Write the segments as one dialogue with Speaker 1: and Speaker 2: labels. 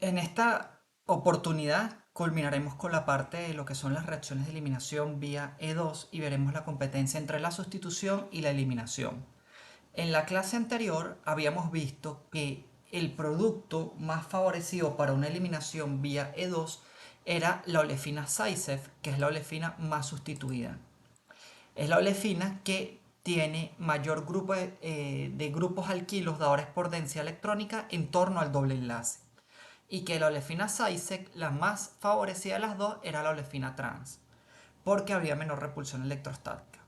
Speaker 1: En esta oportunidad culminaremos con la parte de lo que son las reacciones de eliminación vía E2 y veremos la competencia entre la sustitución y la eliminación. En la clase anterior habíamos visto que el producto más favorecido para una eliminación vía E2 era la olefina Zaitsev, que es la olefina más sustituida. Es la olefina que tiene mayor grupo de grupos alquilos dadores por densidad electrónica en torno al doble enlace. Y que la olefina Zaitsev, la más favorecida de las dos, era la olefina trans, porque había menor repulsión electrostática.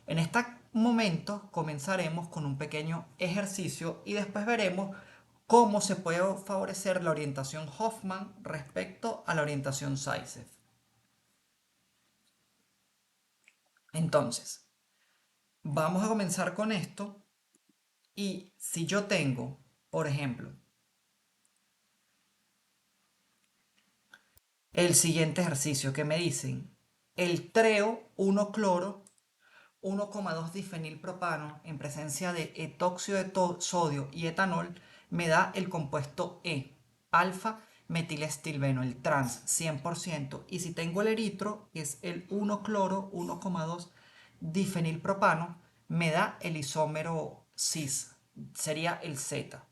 Speaker 1: En este momento comenzaremos con un pequeño ejercicio y después veremos cómo se puede favorecer la orientación Hoffman respecto a la orientación Zaitsev. Entonces, vamos a comenzar con esto y si yo tengo, por ejemplo, el siguiente ejercicio que me dicen el treo 1-cloro 1,2 difenilpropano en presencia de etóxido de sodio y etanol me da el compuesto E, alfa metilestilbeno, el trans 100%. Y si tengo el eritro, que es el 1-cloro 1,2 difenilpropano, me da el isómero cis, sería el Z.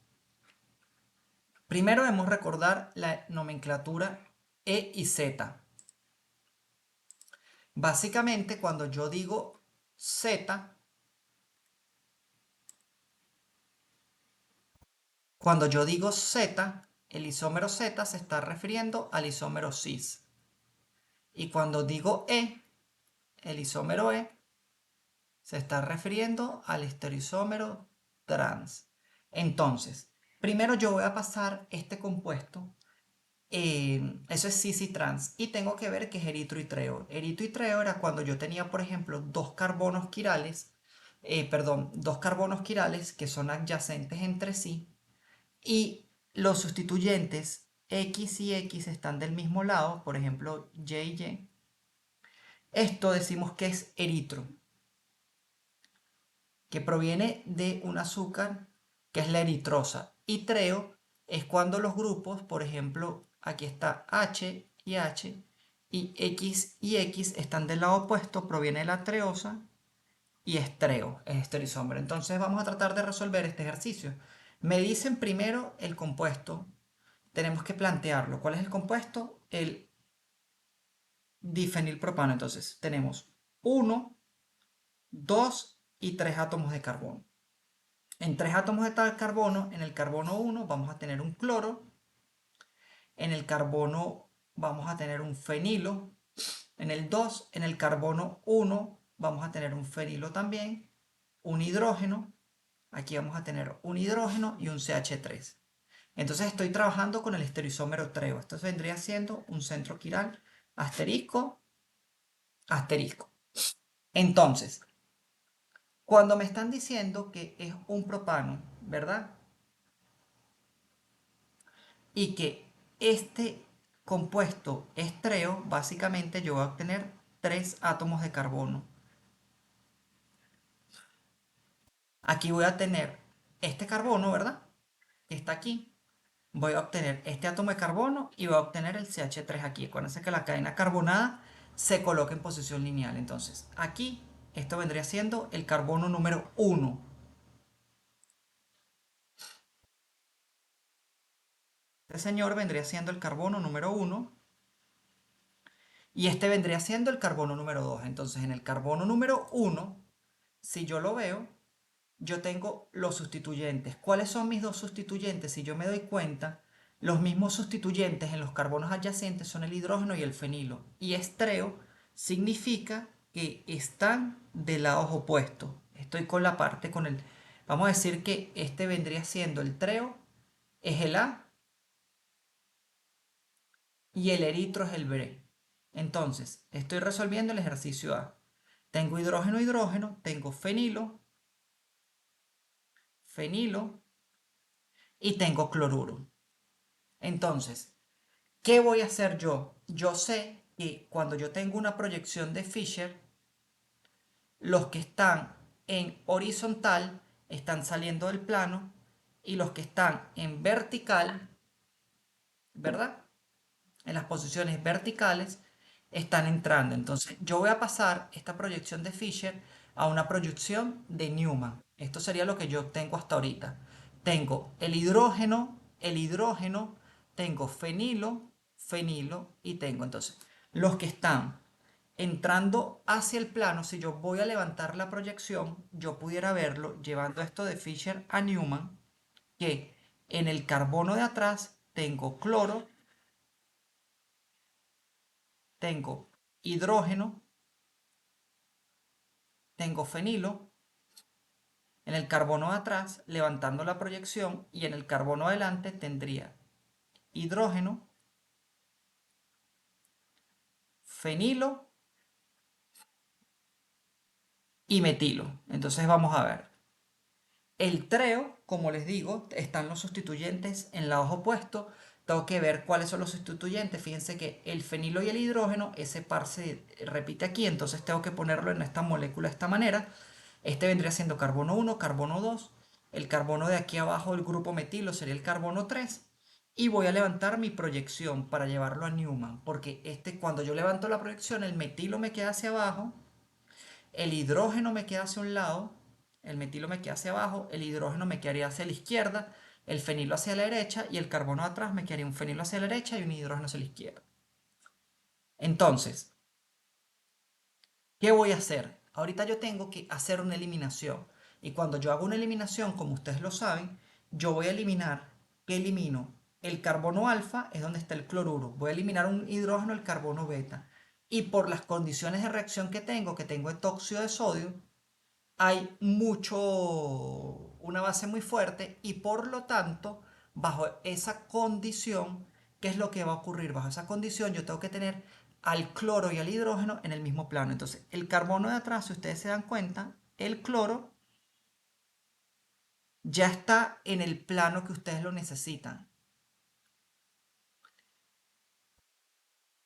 Speaker 1: Primero debemos recordar la nomenclatura E y Z. Básicamente, cuando yo digo Z, cuando yo digo Z, el isómero Z se está refiriendo al isómero cis. Y cuando digo E, el isómero E se está refiriendo al estereoisómero trans. Entonces, primero yo voy a pasar este compuesto, eso es cis y trans, y tengo que ver qué es eritro y treo. Eritro y treo era cuando yo tenía, por ejemplo, dos carbonos quirales que son adyacentes entre sí y los sustituyentes X y X están del mismo lado, por ejemplo, Y y Y. Esto decimos que es eritro, que proviene de un azúcar que es la eritrosa. Y treo es cuando los grupos, por ejemplo, aquí está H y H, y X están del lado opuesto, proviene de la treosa y es treo, es estereoisómero. Entonces vamos a tratar de resolver este ejercicio. Me dicen primero el compuesto, tenemos que plantearlo. ¿Cuál es el compuesto? El difenilpropano. Entonces tenemos uno, 2 y 3 átomos de carbono. En 3 átomos de tal carbono, en el carbono 1 vamos a tener un cloro, en el carbono vamos a tener un fenilo, en el 2, en el carbono 1 vamos a tener un fenilo también, un hidrógeno, aquí vamos a tener un hidrógeno y un CH3. Entonces estoy trabajando con el estereoisómero treo. Esto vendría siendo un centro quiral asterisco, asterisco. Entonces, cuando me están diciendo que es un propano, ¿verdad? Y que este compuesto es treo, básicamente yo voy a obtener 3 átomos de carbono. Aquí voy a tener este carbono, ¿verdad? Que está aquí. Voy a obtener este átomo de carbono y voy a obtener el CH3 aquí. Acuérdense que la cadena carbonada se coloca en posición lineal. Entonces, aquí, esto vendría siendo el carbono número 1. Este señor vendría siendo el carbono número 1 y este vendría siendo el carbono número 2. Entonces, en el carbono número 1, si yo lo veo, yo tengo los sustituyentes. ¿Cuáles son mis dos sustituyentes? Si yo me doy cuenta, los mismos sustituyentes en los carbonos adyacentes son el hidrógeno y el fenilo. Y estreo significa que están de lados opuestos. Estoy con la parte con el... Vamos a decir que este vendría siendo el treo, es el A, y el eritro es el Bre. Entonces, estoy resolviendo el ejercicio A. Tengo hidrógeno, hidrógeno, tengo fenilo, fenilo y tengo cloruro. Entonces, ¿qué voy a hacer yo? Yo sé que cuando yo tengo una proyección de Fisher, los que están en horizontal están saliendo del plano y los que están en vertical ¿verdad? En las posiciones verticales están entrando. Entonces, yo voy a pasar esta proyección de Fisher a una proyección de Newman. Esto sería lo que yo tengo hasta ahorita. Tengo el hidrógeno, tengo fenilo, fenilo y tengo entonces los que están entrando hacia el plano. Si yo voy a levantar la proyección, yo pudiera verlo llevando esto de Fisher a Newman, que en el carbono de atrás tengo cloro, tengo hidrógeno, tengo fenilo, en el carbono de atrás, levantando la proyección, y en el carbono adelante tendría hidrógeno, fenilo y metilo. Entonces vamos a ver. El treo, como les digo, están los sustituyentes en lados opuestos. Tengo que ver cuáles son los sustituyentes. Fíjense que el fenilo y el hidrógeno, ese par se repite aquí, entonces tengo que ponerlo en esta molécula de esta manera. Este vendría siendo carbono 1, carbono 2. El carbono de aquí abajo del grupo metilo sería el carbono 3. Y voy a levantar mi proyección para llevarlo a Newman, porque cuando yo levanto la proyección, el metilo me queda hacia abajo, el hidrógeno me queda hacia un lado, el metilo me queda hacia abajo, el hidrógeno me quedaría hacia la izquierda, el fenilo hacia la derecha y el carbono atrás me quedaría un fenilo hacia la derecha y un hidrógeno hacia la izquierda. Entonces, ¿qué voy a hacer? Ahorita yo tengo que hacer una eliminación. Y cuando yo hago una eliminación, como ustedes lo saben, yo voy a eliminar, ¿qué elimino? El carbono alfa es donde está el cloruro. Voy a eliminar un hidrógeno, el carbono beta. Y por las condiciones de reacción que tengo etóxido de sodio, hay una base muy fuerte y por lo tanto, bajo esa condición, ¿qué es lo que va a ocurrir? Bajo esa condición yo tengo que tener al cloro y al hidrógeno en el mismo plano. Entonces, el carbono de atrás, si ustedes se dan cuenta, el cloro ya está en el plano que ustedes lo necesitan.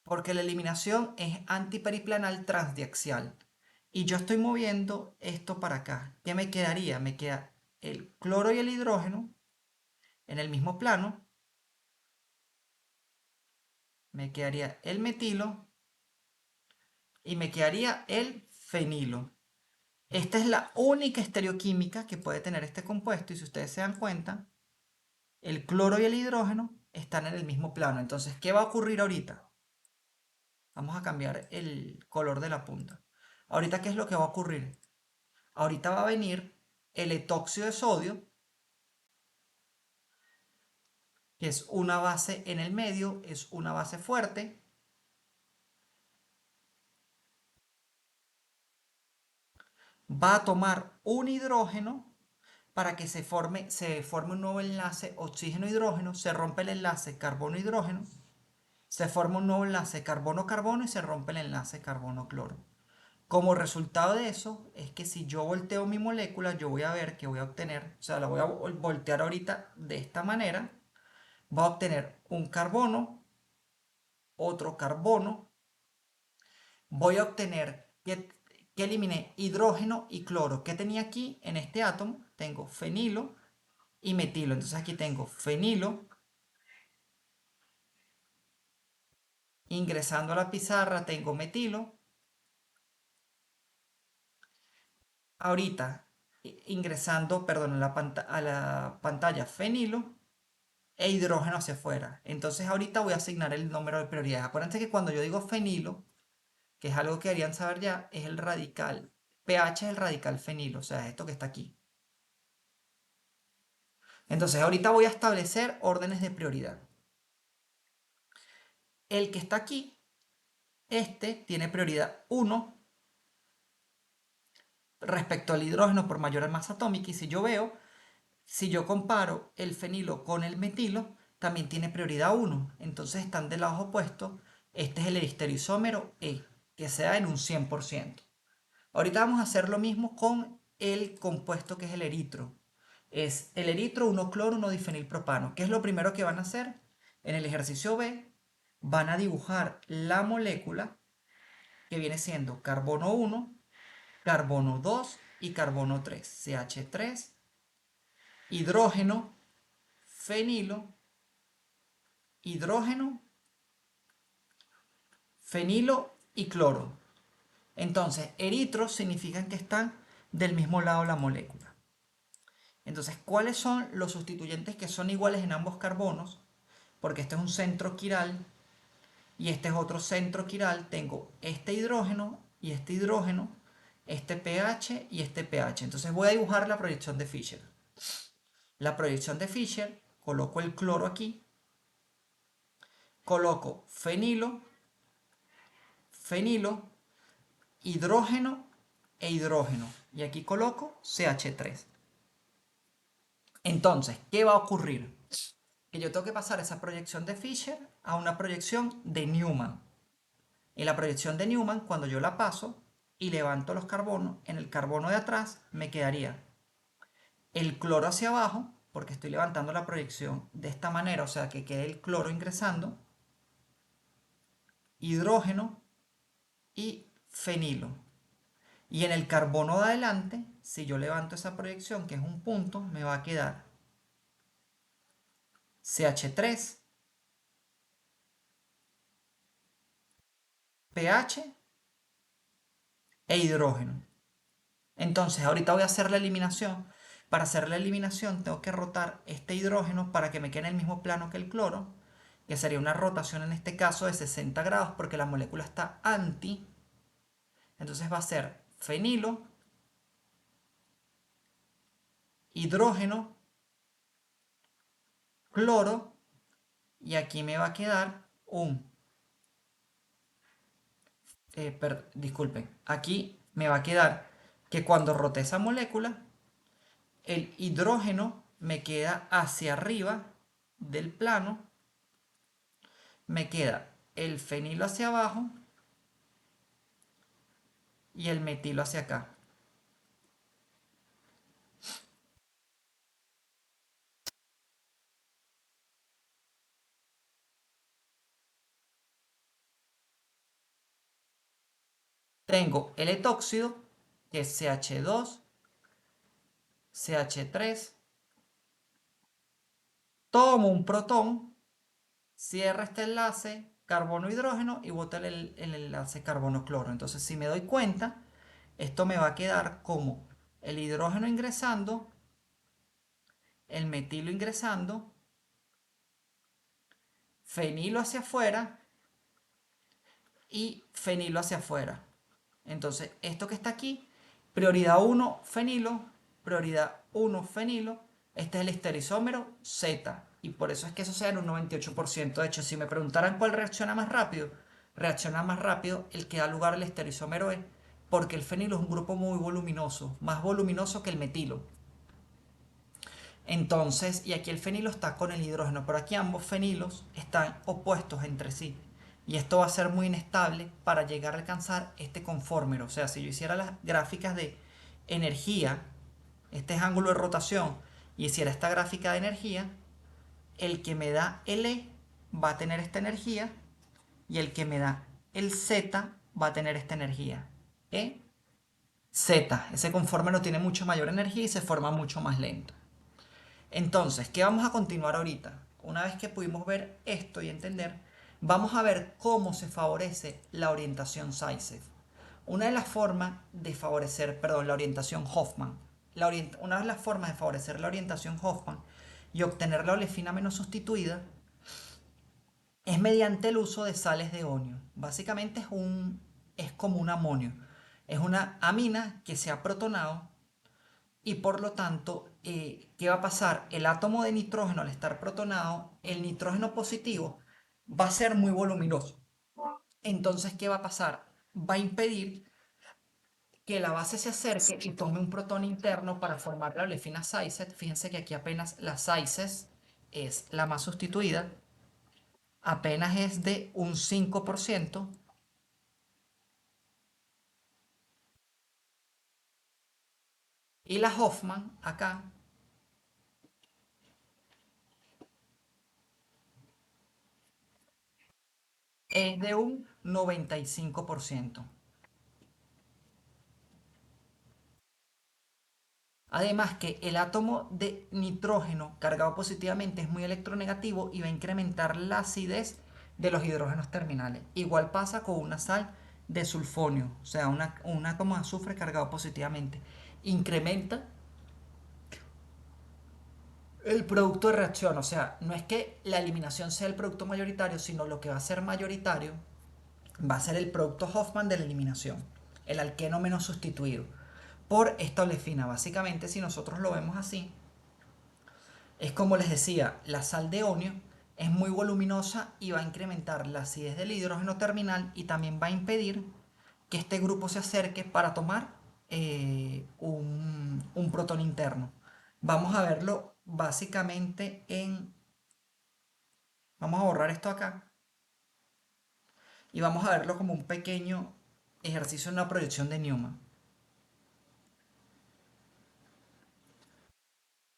Speaker 1: Porque la eliminación es antiperiplanal transdiaxial. Y yo estoy moviendo esto para acá. ¿Qué me quedaría? Me queda el cloro y el hidrógeno en el mismo plano, me quedaría el metilo y me quedaría el fenilo. Esta es la única estereoquímica que puede tener este compuesto y si ustedes se dan cuenta, el cloro y el hidrógeno están en el mismo plano. Entonces, ¿qué va a ocurrir ahorita? Vamos a cambiar el color de la punta. Ahorita, ¿qué es lo que va a ocurrir? Ahorita va a venir el etóxido de sodio, que es una base en el medio, es una base fuerte. Va a tomar un hidrógeno para que se forme un nuevo enlace oxígeno-hidrógeno, se rompe el enlace carbono-hidrógeno, se forma un nuevo enlace carbono-carbono y se rompe el enlace carbono-cloro. Como resultado de eso es que si yo volteo mi molécula, yo voy a ver que voy a obtener, o sea, la voy a voltear ahorita de esta manera, va a obtener un carbono, otro carbono, voy a obtener que eliminé hidrógeno y cloro. ¿Qué tenía aquí en este átomo? Tengo fenilo y metilo. Entonces aquí tengo fenilo. Ingresando a la pizarra tengo metilo. Ahorita ingresando, perdón, a la pantalla fenilo e hidrógeno hacia afuera. Entonces ahorita voy a asignar el número de prioridad. Acuérdense que cuando yo digo fenilo, que es algo que deberían saber ya, es el radical. pH es el radical fenilo, o sea, esto que está aquí. Entonces ahorita voy a establecer órdenes de prioridad. El que está aquí, este tiene prioridad 1 respecto al hidrógeno por mayor masa atómica. Y si yo comparo el fenilo con el metilo, también tiene prioridad 1. Entonces están de lados opuestos. Este es el estereoisómero E, que sea en un 100%. Ahorita vamos a hacer lo mismo con el compuesto que es el eritro. Es el eritro 1-cloro 1-difenilpropano. ¿Qué es lo primero que van a hacer? En el ejercicio B van a dibujar la molécula que viene siendo carbono 1, carbono 2 y carbono 3. CH3, hidrógeno, fenilo hidrógeno, fenilo y cloro. Entonces, eritros significan que están del mismo lado de la molécula. Entonces, ¿cuáles son los sustituyentes que son iguales en ambos carbonos? Porque este es un centro quiral y este es otro centro quiral. Tengo este hidrógeno y este hidrógeno, este pH y este pH. Entonces voy a dibujar la proyección de Fischer. La proyección de Fischer, coloco el cloro aquí, coloco fenilo, fenilo, hidrógeno e hidrógeno. Y aquí coloco CH3. Entonces, ¿qué va a ocurrir? Que yo tengo que pasar esa proyección de Fischer a una proyección de Newman. En la proyección de Newman, cuando yo la paso y levanto los carbonos, en el carbono de atrás me quedaría el cloro hacia abajo, porque estoy levantando la proyección de esta manera, o sea que quede el cloro ingresando, hidrógeno y fenilo. Y en el carbono de adelante, si yo levanto esa proyección, que es un punto, me va a quedar CH3, pH e hidrógeno. Entonces, ahorita voy a hacer la eliminación. Para hacer la eliminación tengo que rotar este hidrógeno para que me quede en el mismo plano que el cloro, que sería una rotación en este caso de 60 grados porque la molécula está anti. Entonces va a ser fenilo, hidrógeno, cloro, y aquí me va a quedar un, disculpen, aquí me va a quedar que cuando rote esa molécula, el hidrógeno me queda hacia arriba del plano, me queda el fenilo hacia abajo y el metilo hacia acá. Tengo el etóxido, que es CH2, CH3. Tomo un protón, cierro este enlace carbono-hidrógeno y boto el enlace carbono-cloro. Entonces, si me doy cuenta, esto me va a quedar como el hidrógeno ingresando, el metilo ingresando, fenilo hacia afuera y fenilo hacia afuera. Entonces, esto que está aquí, prioridad 1, fenilo, prioridad 1, fenilo. Este es el estereoisómero Z. Y por eso es que eso sea en un 98%. De hecho, si me preguntaran cuál reacciona más rápido el que da lugar al estereoisómero E, porque el fenilo es un grupo muy voluminoso, más voluminoso que el metilo. Entonces, y aquí el fenilo está con el hidrógeno, pero aquí ambos fenilos están opuestos entre sí. Y esto va a ser muy inestable para llegar a alcanzar este conformero. O sea, si yo hiciera las gráficas de energía, este es ángulo de rotación, y hiciera esta gráfica de energía, el que me da el E va a tener esta energía y el que me da el Z va a tener esta energía. E, Z. Ese conformero tiene mucho mayor energía y se forma mucho más lento. Entonces, ¿qué vamos a continuar ahorita? Una vez que pudimos ver esto y entender, vamos a ver cómo se favorece la orientación Zaitsev. Una de las formas de favorecer, perdón, la orientación Hoffman. Una de las formas de favorecer la orientación Hoffman y obtener la olefina menos sustituida es mediante el uso de sales de onio. Básicamente es como un amonio. Es una amina que se ha protonado y por lo tanto, ¿qué va a pasar? El átomo de nitrógeno al estar protonado, el nitrógeno positivo va a ser muy voluminoso. Entonces, ¿qué va a pasar? Va a impedir que la base se acerque y tome un protón interno para formar la olefina Zaitsev. Fíjense que aquí apenas la Zaitsev es la más sustituida, apenas es de un 5%. Y la Hoffman acá es de un 95%. Además que el átomo de nitrógeno cargado positivamente es muy electronegativo y va a incrementar la acidez de los hidrógenos terminales. Igual pasa con una sal de sulfonio, o sea, un átomo de azufre cargado positivamente. Incrementa el producto de reacción, o sea, no es que la eliminación sea el producto mayoritario, sino lo que va a ser mayoritario va a ser el producto Hoffman de la eliminación, el alqueno menos sustituido, por esta olefina. Básicamente, si nosotros lo vemos así, es como les decía, la sal de onio es muy voluminosa y va a incrementar la acidez del hidrógeno terminal y también va a impedir que este grupo se acerque para tomar un protón interno. Vamos a verlo básicamente en... Vamos a borrar esto acá y vamos a verlo como un pequeño ejercicio en una proyección de Newman.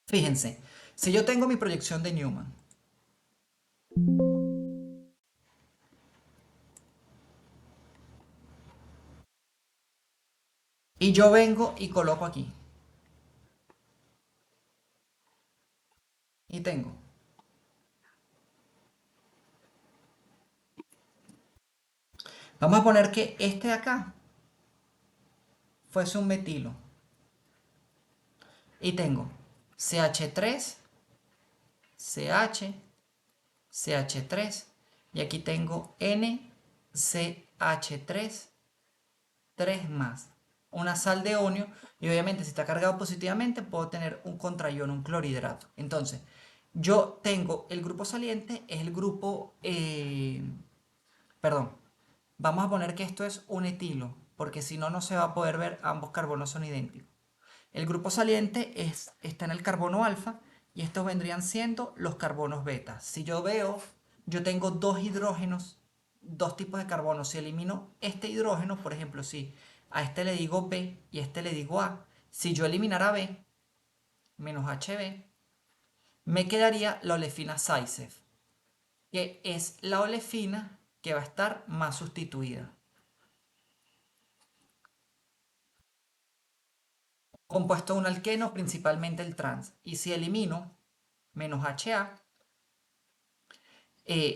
Speaker 1: Fíjense, si yo tengo mi proyección de Newman y yo vengo y coloco aquí y tengo, vamos a poner que este de acá fuese un metilo y tengo CH3, CH, CH3 y aquí tengo NCH3, 3 más. Una sal de onio y obviamente si está cargado positivamente puedo tener un contraion, un clorhidrato. Entonces, yo tengo el grupo saliente, es el grupo, perdón, vamos a poner que esto es un etilo, porque si no, no se va a poder ver, ambos carbonos son idénticos. El grupo saliente está en el carbono alfa y estos vendrían siendo los carbonos beta. Si yo veo, yo tengo dos hidrógenos, dos tipos de carbono. Si elimino este hidrógeno, por ejemplo, si a este le digo B y a este le digo A, si yo eliminara B menos HB, me quedaría la olefina Zaitsev, que es la olefina que va a estar más sustituida. Compuesto de un alqueno, principalmente el trans. Y si elimino menos HA,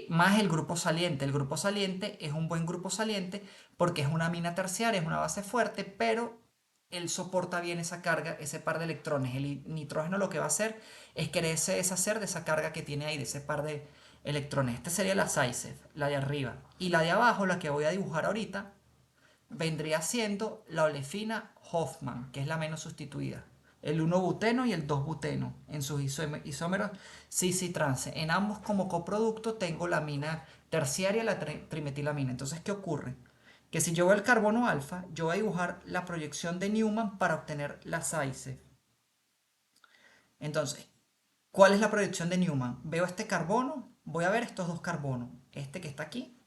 Speaker 1: más el grupo saliente. El grupo saliente es un buen grupo saliente porque es una amina terciaria, es una base fuerte, pero él soporta bien esa carga, ese par de electrones. El nitrógeno lo que va a hacer es quererse deshacer de esa carga que tiene ahí, de ese par de electrones. Este sería la Zaitsev, la de arriba. Y la de abajo, la que voy a dibujar ahorita, vendría siendo la olefina Hoffman, que es la menos sustituida. El 1-buteno y el 2-buteno en sus isómeros cis-trans. En ambos como coproducto tengo la amina terciaria, la trimetilamina. Entonces, ¿qué ocurre? Que si yo veo el carbono alfa, yo voy a dibujar la proyección de Newman para obtener la Zaitsev. Entonces, ¿cuál es la proyección de Newman? Veo este carbono, voy a ver estos dos carbonos, este que está aquí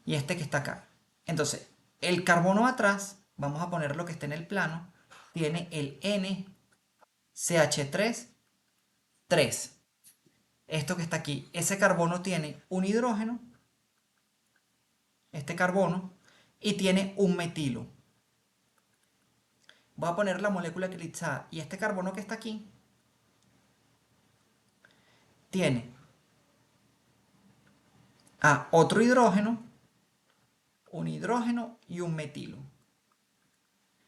Speaker 1: y este que está acá. Entonces, el carbono atrás, vamos a poner lo que esté en el plano, tiene el NCH3, 3. Esto que está aquí, ese carbono tiene un hidrógeno, este carbono, y tiene un metilo. Voy a poner la molécula eclipsada y este carbono que está aquí tiene otro hidrógeno, un hidrógeno y un metilo.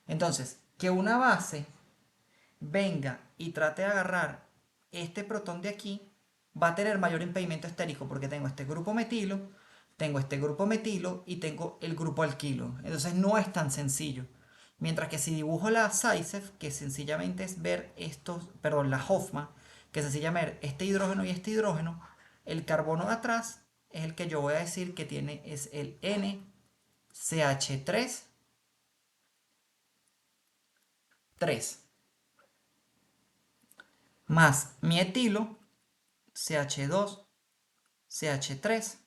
Speaker 1: Entonces, que una base venga y trate de agarrar este protón de aquí, va a tener mayor impedimento estérico porque tengo este grupo metilo, tengo este grupo metilo y tengo el grupo alquilo. Entonces no es tan sencillo. Mientras que si dibujo la Zaitsev, que sencillamente es ver estos, perdón, la Hoffman, que sencillamente ver este hidrógeno y este hidrógeno, el carbono de atrás es el que yo voy a decir que tiene, es el NCH3, 3, más mi etilo, CH2, CH3,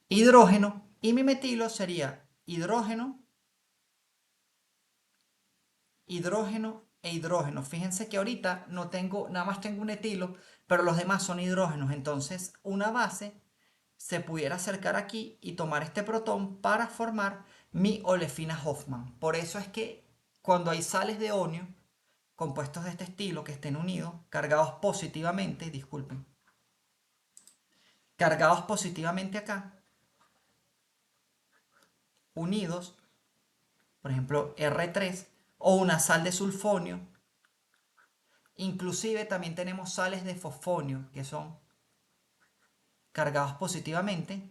Speaker 1: hidrógeno, y mi metilo sería hidrógeno, hidrógeno e hidrógeno. Fíjense que ahorita no tengo, nada más tengo un etilo, pero los demás son hidrógenos. Entonces una base se pudiera acercar aquí y tomar este protón para formar mi olefina Hoffman. Por eso es que Cuando hay sales de onio, compuestos de este estilo que estén unidos, cargados positivamente, disculpen, cargados positivamente acá, unidos, por ejemplo R3, o una sal de sulfonio. Inclusive también tenemos sales de fosfonio, que son cargados positivamente.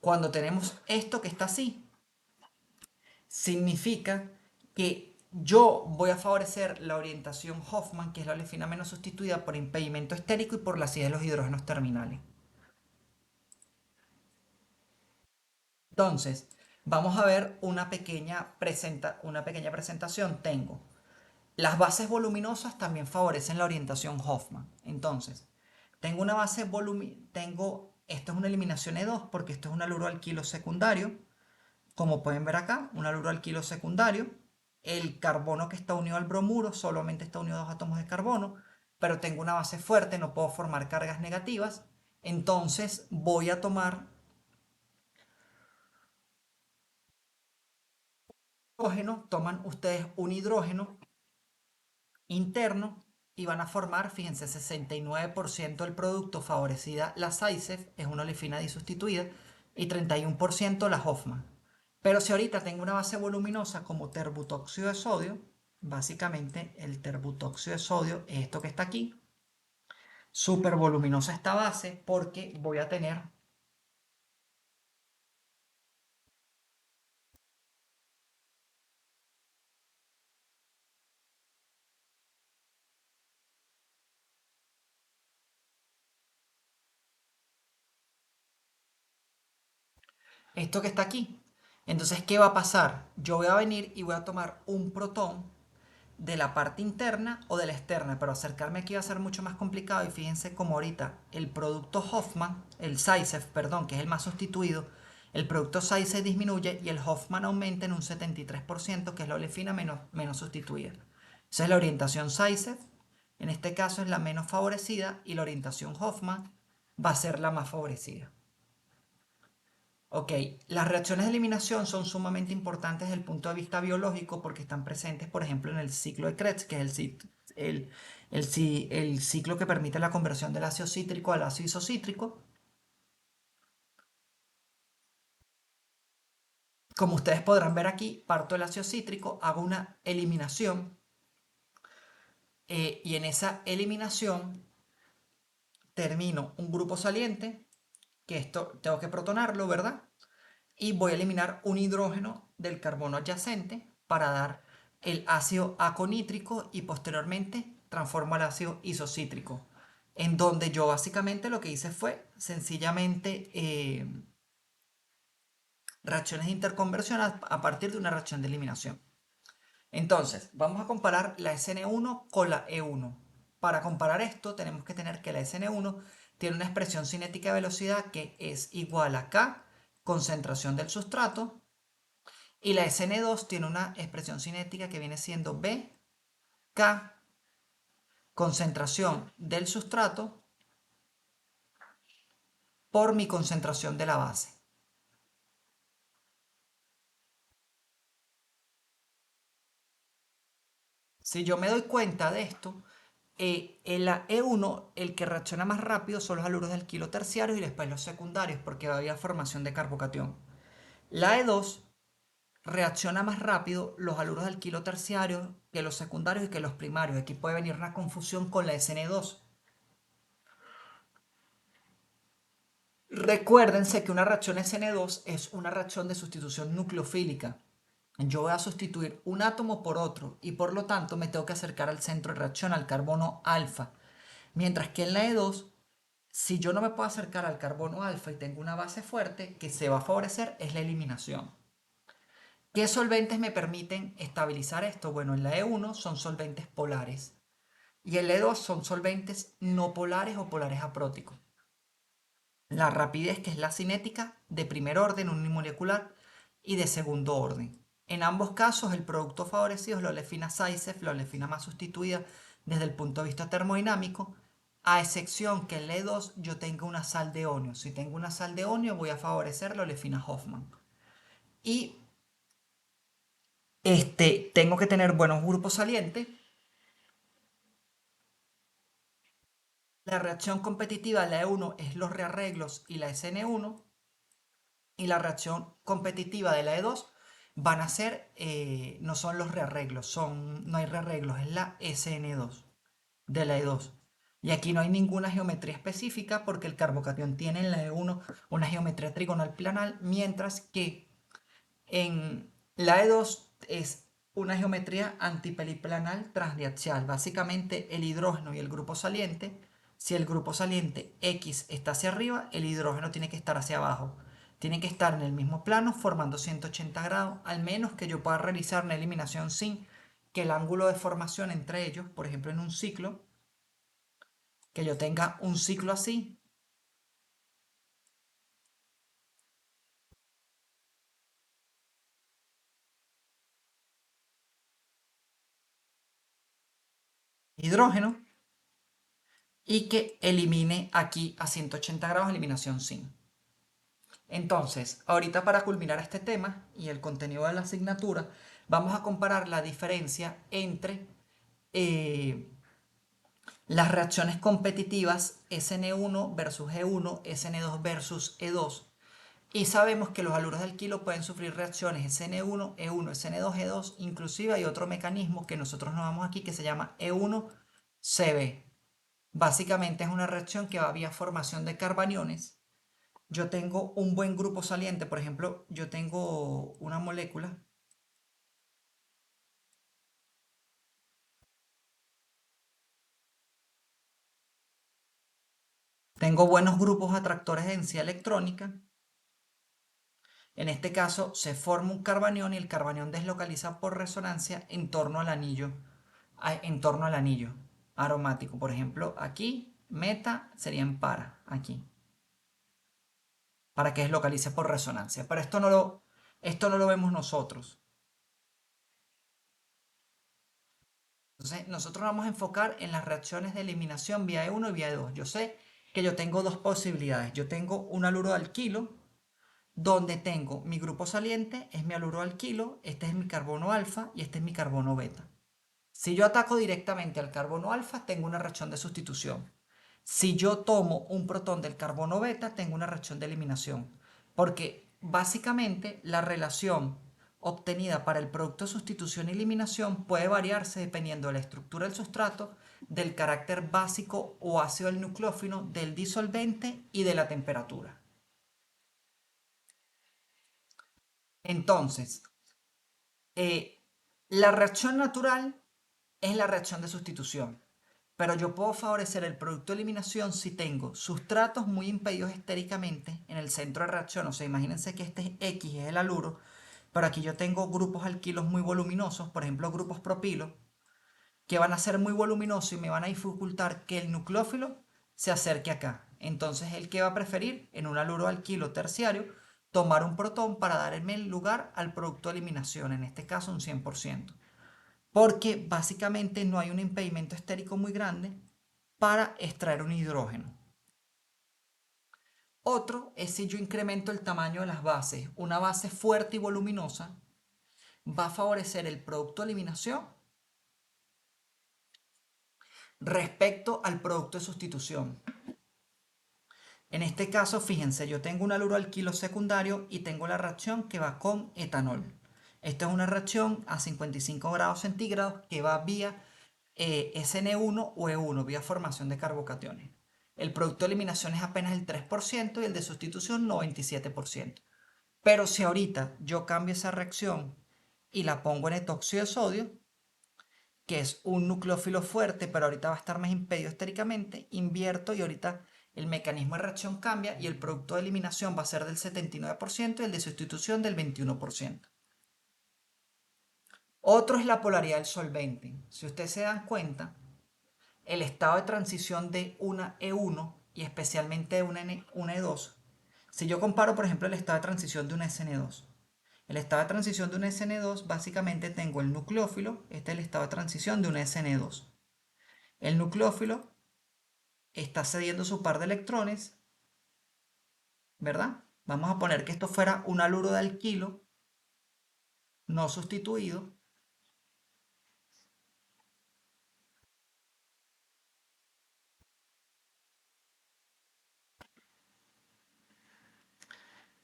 Speaker 1: Cuando tenemos esto que está así, significa que yo voy a favorecer la orientación Hoffman, que es la olefina menos sustituida por impedimento estérico y por la acidez de los hidrógenos terminales. Entonces, vamos a ver una pequeña presentación. Tengo las bases voluminosas también favorecen la orientación Hoffman. Entonces, tengo una base esto es una eliminación E2 porque esto es un haluro alquilo secundario. Como pueden ver acá, un haluro alquilo secundario. El carbono que está unido al bromuro solamente está unido a dos átomos de carbono, pero tengo una base fuerte, no puedo formar cargas negativas. Entonces voy a tomar hidrógeno, toman ustedes un hidrógeno interno y van a formar, fíjense, 69% del producto favorecida la SAICEF, es una olefina disustituida, y 31% la Hoffman. Pero si ahorita tengo una base voluminosa como terbutóxido de sodio, básicamente el terbutóxido de sodio es esto que está aquí, súper voluminosa esta base porque voy a tener esto que está aquí. Entonces, ¿qué va a pasar? Yo voy a venir y voy a tomar un protón de la parte interna o de la externa, pero acercarme aquí va a ser mucho más complicado y fíjense como ahorita el producto Hoffman, el SAICEF, perdón, que es el más sustituido, el producto SAICEF disminuye y el Hoffman aumenta en un 73%, que es la olefina menos sustituida. Esa es la orientación SAICEF, en este caso es la menos favorecida y la orientación Hoffman va a ser la más favorecida. Ok, las reacciones de eliminación son sumamente importantes desde el punto de vista biológico porque están presentes, por ejemplo, en el ciclo de Krebs, que es el ciclo que permite la conversión del ácido cítrico al ácido isocítrico. Como ustedes podrán ver aquí, parto del ácido cítrico, hago una eliminación y en esa eliminación termino un grupo saliente, que esto tengo que protonarlo, ¿verdad? Y voy a eliminar un hidrógeno del carbono adyacente para dar el ácido aconítrico y posteriormente transformo al ácido isocítrico, en donde yo básicamente lo que hice fue sencillamente reacciones de interconversión a partir de una reacción de eliminación. Entonces, vamos a comparar la SN1 con la E1. Para comparar esto, tenemos que tener que la SN1 tiene una expresión cinética de velocidad que es igual a K, concentración del sustrato, y la SN2 tiene una expresión cinética que viene siendo B, K, concentración del sustrato por mi concentración de la base. Si yo me doy cuenta de esto, en la E1 el que reacciona más rápido son los haluros del alquilo terciarios y después los secundarios porque va a haber formación de carbocatión. La E2 reacciona más rápido los haluros del alquilo terciario que los secundarios y que los primarios. Aquí puede venir una confusión con la SN2. Recuérdense que una reacción SN2 es una reacción de sustitución nucleofílica. Yo voy a sustituir un átomo por otro y por lo tanto me tengo que acercar al centro de reacción, al carbono alfa. Mientras que en la E2, si yo no me puedo acercar al carbono alfa y tengo una base fuerte, que se va a favorecer es la eliminación. ¿Qué solventes me permiten estabilizar esto? Bueno, en la E1 son solventes polares y en la E2 son solventes no polares o polares apróticos. La rapidez, que es la cinética, de primer orden unimolecular y de segundo orden. En ambos casos, el producto favorecido es la olefina SAICEF, la olefina más sustituida desde el punto de vista termodinámico, a excepción que en la E2 yo tenga una sal de onio. Si tengo una sal de onio, voy a favorecer la olefina Hoffman. Y tengo que tener buenos grupos salientes. La reacción competitiva de la E1 es los rearreglos y la SN1. Y la reacción competitiva de la E2 van a ser, no son los rearreglos, no hay rearreglos, es la SN2 de la E2. Y aquí no hay ninguna geometría específica porque el carbocatión tiene en la E1 una geometría trigonal planal, mientras que en la E2 es una geometría antipeliplanal transdiaxial. Básicamente el hidrógeno y el grupo saliente, si el grupo saliente X está hacia arriba, el hidrógeno tiene que estar hacia abajo. Tienen que estar en el mismo plano formando 180 grados, al menos que yo pueda realizar una eliminación sin que el ángulo de formación entre ellos, por ejemplo en un ciclo, que yo tenga un ciclo así, hidrógeno, y que elimine aquí a 180 grados eliminación sin. Entonces, ahorita para culminar este tema y el contenido de la asignatura, vamos a comparar la diferencia entre eh, las reacciones competitivas SN1 versus E1, SN2 versus E2. Y sabemos que los haluros de alquilo pueden sufrir reacciones SN1, E1, SN2, E2. Inclusive hay otro mecanismo que nosotros no vamos aquí que se llama E1CB. Básicamente es una reacción que va vía formación de carbaniones. Yo tengo un buen grupo saliente, por ejemplo, yo tengo una molécula, tengo buenos grupos atractores de densidad electrónica. En este caso se forma un carbanión y el carbanión deslocaliza por resonancia en torno al anillo, aromático. Por ejemplo, aquí meta sería en aquí, para que deslocalice por resonancia. Pero esto no lo vemos nosotros. Entonces, nosotros nos vamos a enfocar en las reacciones de eliminación vía E1 y vía E2. Yo sé que yo tengo dos posibilidades. Yo tengo un haluro de alquilo, donde tengo mi grupo saliente, es mi haluro de alquilo, este es mi carbono alfa y este es mi carbono beta. Si yo ataco directamente al carbono alfa, tengo una reacción de sustitución. Si yo tomo un protón del carbono beta, tengo una reacción de eliminación. Porque básicamente la relación obtenida para el producto de sustitución y eliminación puede variarse dependiendo de la estructura del sustrato, del carácter básico o ácido del nucleófilo, del disolvente y de la temperatura. Entonces, la reacción natural es la reacción de sustitución. Pero yo puedo favorecer el producto de eliminación si tengo sustratos muy impedidos estéricamente en el centro de reacción. O sea, imagínense que este es X, es el haluro, pero aquí yo tengo grupos alquilos muy voluminosos, por ejemplo, grupos propilo, que van a ser muy voluminosos y me van a dificultar que el nucleófilo se acerque acá. Entonces, el que va a preferir en un haluro alquilo terciario tomar un protón para darme el lugar al producto de eliminación, en este caso un 100%. Porque básicamente no hay un impedimento estérico muy grande para extraer un hidrógeno. Otro es si yo incremento el tamaño de las bases. Una base fuerte y voluminosa va a favorecer el producto de eliminación respecto al producto de sustitución. En este caso, fíjense, yo tengo un haluro alquilo secundario y tengo la reacción que va con etanol. Esta es una reacción a 55 grados centígrados que va vía SN1 o E1, vía formación de carbocationes. El producto de eliminación es apenas el 3% y el de sustitución 97%. Pero si ahorita yo cambio esa reacción y la pongo en etoxio de sodio, que es un nucleófilo fuerte, pero ahorita va a estar más impedido estéricamente, invierto y ahorita el mecanismo de reacción cambia y el producto de eliminación va a ser del 79% y el de sustitución del 21%. Otro es la polaridad del solvente. Si ustedes se dan cuenta, el estado de transición de una E1 y especialmente de una E2, si yo comparo por ejemplo el estado de transición de una SN2, el estado de transición de una SN2 básicamente tengo el nucleófilo, este es el estado de transición de una SN2. El nucleófilo está cediendo su par de electrones, ¿verdad? Vamos a poner que esto fuera un haluro de alquilo no sustituido.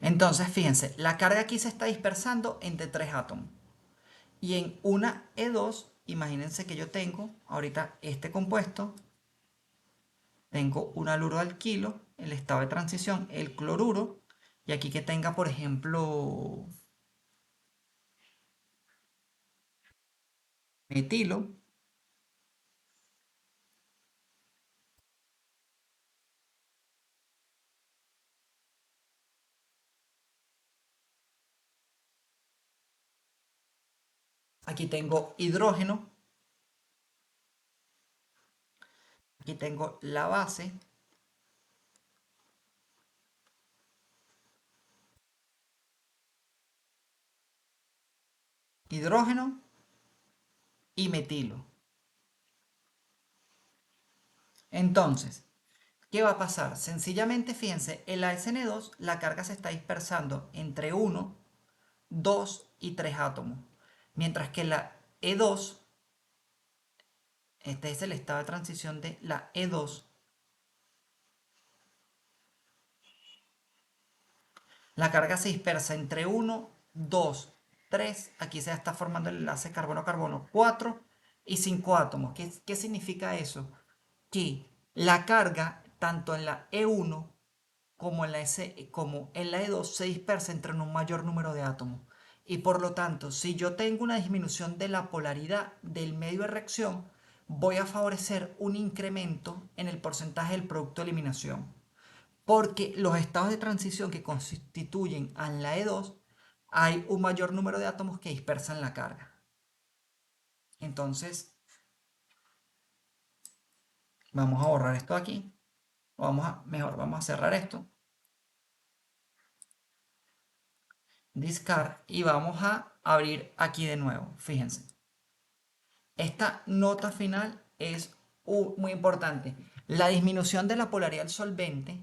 Speaker 1: Entonces, fíjense, la carga aquí se está dispersando entre tres átomos. Y en una E2, imagínense que yo tengo ahorita este compuesto, tengo un haluro alquilo, el estado de transición, el cloruro, y aquí que tenga, por ejemplo, metilo, aquí tengo hidrógeno, aquí tengo la base, hidrógeno y metilo. Entonces, ¿qué va a pasar? Sencillamente, fíjense, en la SN2 la carga se está dispersando entre uno, 2 y 3 átomos. Mientras que la E2, este es el estado de transición de la E2, la carga se dispersa entre uno, 2, 3. Aquí se está formando el enlace carbono-carbono, 4 y 5 átomos. ¿Qué significa eso? Que la carga, tanto en la E1 como en la E2, se dispersa entre un mayor número de átomos. Y por lo tanto, si yo tengo una disminución de la polaridad del medio de reacción, voy a favorecer un incremento en el porcentaje del producto de eliminación. Porque los estados de transición que constituyen a la E2, hay un mayor número de átomos que dispersan la carga. Entonces, vamos a borrar esto aquí. Mejor, vamos a cerrar esto. Discard y vamos a abrir aquí de nuevo. Fíjense. Esta nota final es muy importante. La disminución de la polaridad del solvente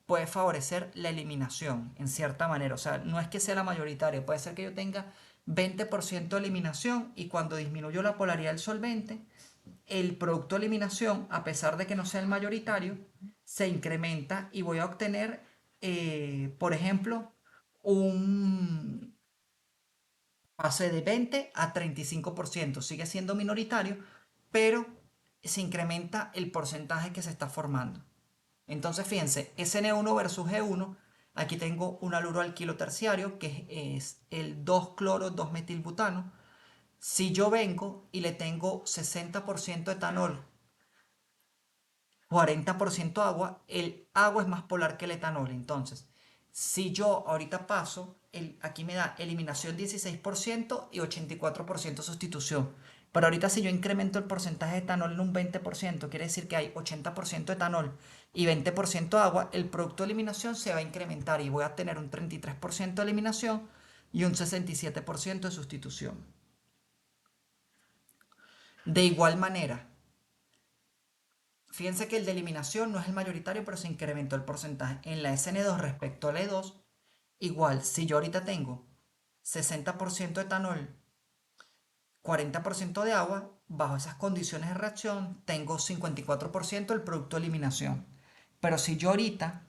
Speaker 1: puede favorecer la eliminación en cierta manera. O sea, no es que sea la mayoritaria. Puede ser que yo tenga 20% de eliminación y cuando disminuyo la polaridad del solvente, el producto de eliminación, a pesar de que no sea el mayoritario, se incrementa y voy a obtener, por ejemplo, un pase de 20 a 35%. Sigue siendo minoritario, pero se incrementa el porcentaje que se está formando. Entonces, fíjense, SN1 versus G1, aquí tengo un haluro alquilo terciario, que es el 2-cloro 2-metilbutano. Si yo vengo y le tengo 60% etanol, 40% agua, el agua es más polar que el etanol. Entonces, si yo ahorita paso, aquí me da eliminación 16% y 84% sustitución. Pero ahorita si yo incremento el porcentaje de etanol en un 20%, quiere decir que hay 80% etanol y 20% agua, el producto de eliminación se va a incrementar y voy a tener un 33% de eliminación y un 67% de sustitución. De igual manera, fíjense que el de eliminación no es el mayoritario, pero se incrementó el porcentaje. En la SN2 respecto a la E2, igual, si yo ahorita tengo 60% etanol, 40% de agua, bajo esas condiciones de reacción, tengo 54% del producto de eliminación. Pero si yo ahorita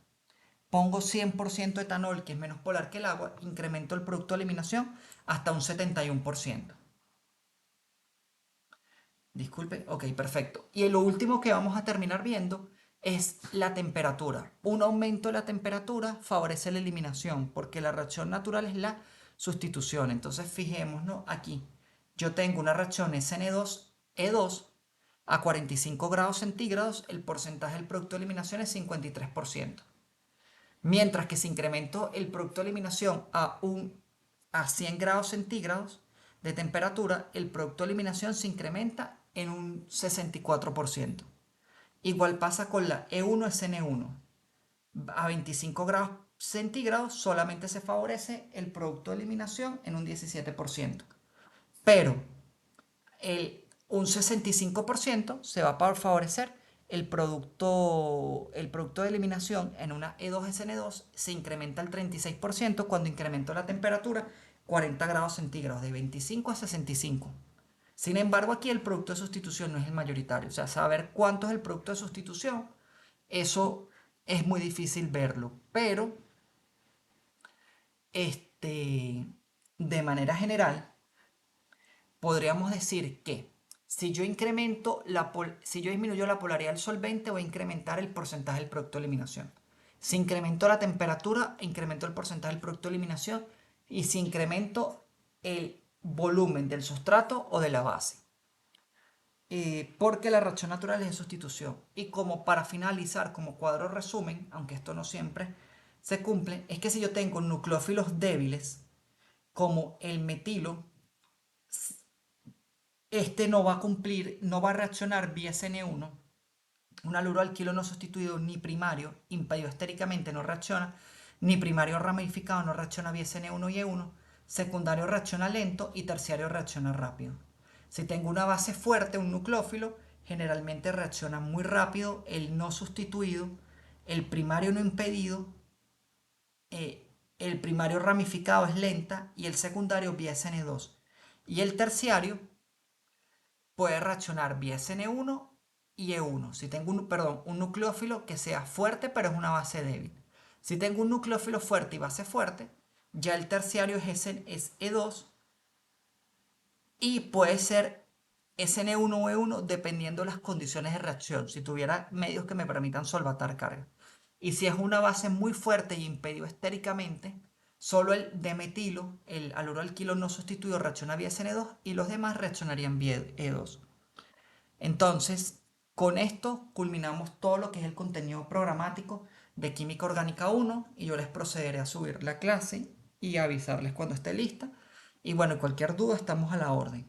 Speaker 1: pongo 100% etanol, que es menos polar que el agua, incremento el producto de eliminación hasta un 71%. Disculpe, ok, perfecto. Y lo último que vamos a terminar viendo es la temperatura. Un aumento de la temperatura favorece la eliminación porque la reacción natural es la sustitución. Entonces fijémonos aquí. Yo tengo una reacción SN2E2 a 45 grados centígrados, el porcentaje del producto de eliminación es 53%. Mientras que si incremento el producto de eliminación a 100 grados centígrados de temperatura, el producto de eliminación se incrementa en un 64%. Igual pasa con la E1SN1. A 25 grados centígrados solamente se favorece el producto de eliminación en un 17%. Pero un 65% se va a favorecer el producto de eliminación en una E2SN2 se incrementa al 36% cuando incremento la temperatura 40 grados centígrados, de 25 a 65. Sin embargo, aquí el producto de sustitución no es el mayoritario. O sea, saber cuánto es el producto de sustitución, eso es muy difícil verlo. Pero Este, de manera general, podríamos decir que si yo disminuyo la polaridad del solvente, voy a incrementar el porcentaje del producto de eliminación. Si incremento la temperatura, incremento el porcentaje del producto de eliminación. Y si incremento el volumen del sustrato o de la base. Porque la reacción natural es de sustitución. Y como para finalizar, como cuadro resumen, aunque esto no siempre se cumple, es que si yo tengo nucleófilos débiles, como el metilo, este no va a cumplir, no va a reaccionar vía SN1. Un haluro alquilo no sustituido ni primario, impedido estéricamente, no reacciona, ni primario ramificado no reacciona vía SN1 y E1, secundario reacciona lento y terciario reacciona rápido. Si tengo una base fuerte, un nucleófilo, generalmente reacciona muy rápido el no sustituido, el primario no impedido, el primario ramificado es lenta y el secundario vía SN2. Y el terciario puede reaccionar vía SN1 y E1. Si tengo un nucleófilo que sea fuerte pero es una base débil. Si tengo un nucleófilo fuerte y base fuerte, ya el terciario es E2 y puede ser SN1 o E1 dependiendo de las condiciones de reacción. Si tuviera medios que me permitan solvatar carga. Y si es una base muy fuerte y impedido estéricamente, solo el demetilo, el haluro alquilo no sustituido, reacciona vía SN2 y los demás reaccionarían vía E2. Entonces, con esto culminamos todo lo que es el contenido programático de Química Orgánica 1 y yo les procederé a subir la clase y a avisarles cuando esté lista. Y bueno, cualquier duda estamos a la orden.